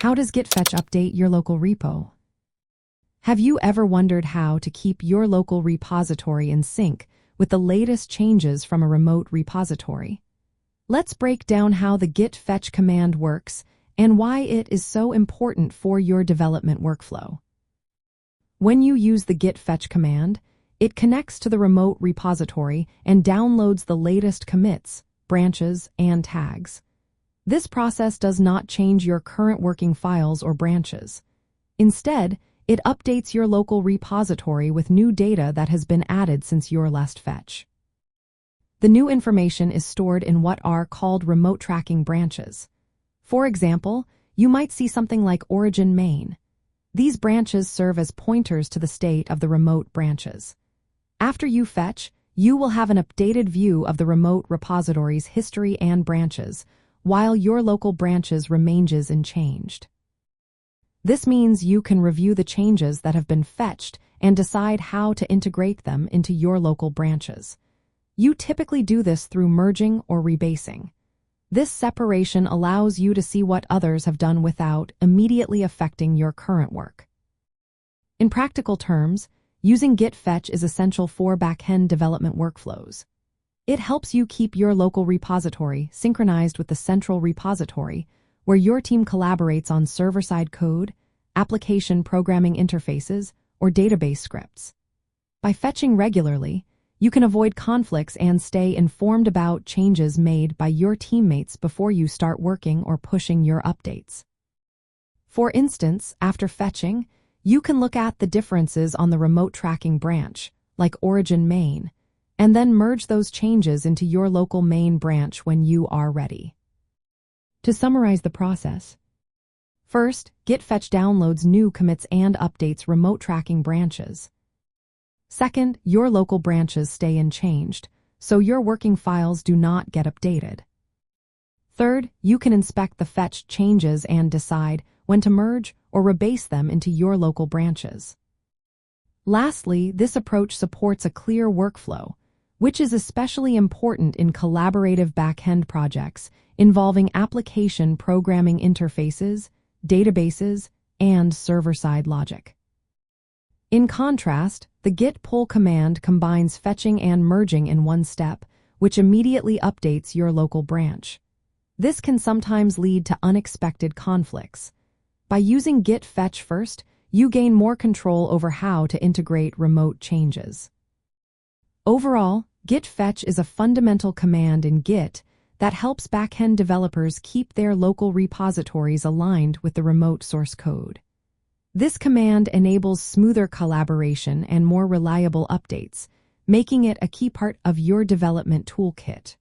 How does Git fetch update your local repo? Have you ever wondered how to keep your local repository in sync with the latest changes from a remote repository? Let's break down how the git fetch command works and why it is so important for your development workflow. When you use the git fetch command, it connects to the remote repository and downloads the latest commits, branches, and tags. This process does not change your current working files or branches. Instead, it updates your local repository with new data that has been added since your last fetch. The new information is stored in what are called remote tracking branches. For example, you might see something like origin main. These branches serve as pointers to the state of the remote branches. After you fetch, you will have an updated view of the remote repository's history and branches, while your local branches remains unchanged. This means you can review the changes that have been fetched and decide how to integrate them into your local branches. You typically do this through merging or rebasing. This separation allows you to see what others have done without immediately affecting your current work. In practical terms, using git fetch is essential for backend development workflows. It helps you keep your local repository synchronized with the central repository, where your team collaborates on server-side code, application programming interfaces, or database scripts. By fetching regularly, you can avoid conflicts and stay informed about changes made by your teammates before you start working or pushing your updates. For instance, after fetching, you can look at the differences on the remote tracking branch, like origin main, and then merge those changes into your local main branch when you are ready. To summarize the process, first, git fetch downloads new commits and updates remote tracking branches. Second, your local branches stay unchanged, so your working files do not get updated. Third, you can inspect the fetched changes and decide when to merge or rebase them into your local branches. Lastly, this approach supports a clear workflow, which is especially important in collaborative backend projects involving application programming interfaces, databases, and server-side logic. In contrast, the git pull command combines fetching and merging in one step, which immediately updates your local branch. This can sometimes lead to unexpected conflicts. By using git fetch first, you gain more control over how to integrate remote changes. Overall, git fetch is a fundamental command in Git that helps backend developers keep their local repositories aligned with the remote source code. This command enables smoother collaboration and more reliable updates, making it a key part of your development toolkit.